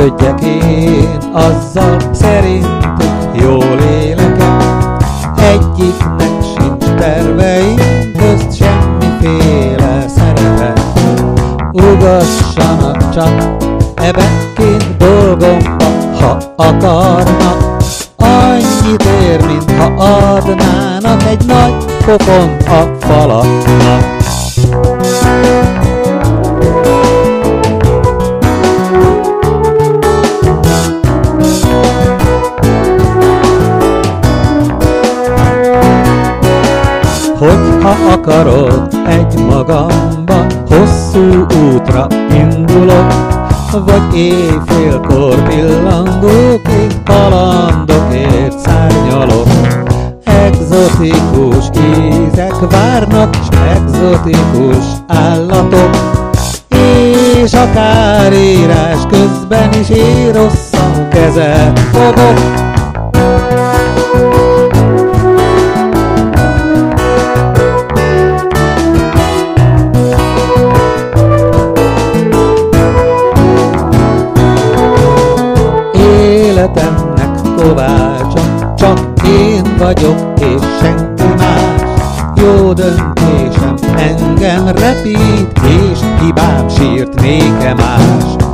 törődjek én azzal, szerintük jól élek-e. Egyiknek sincs terveim közt semmiféle szerepe. Ugassanak csak ebeként dolgomba, ha akarnak. Annyit ér, mintha adnának egy nagy pofont a falaknak. Hogyha akarod, egy magamban hosszú útra indulok, vagy éjfélkor pillangó kék kalandokért szárnyalok. Egzotikus ízek várnak, s egzotikus állatok, és akár írás közben is írosszan kezet fogok. Életemnek kovácsa, csak én vagyok és senki más. Jó döntésem engem repít, és hibám sírt nékem más.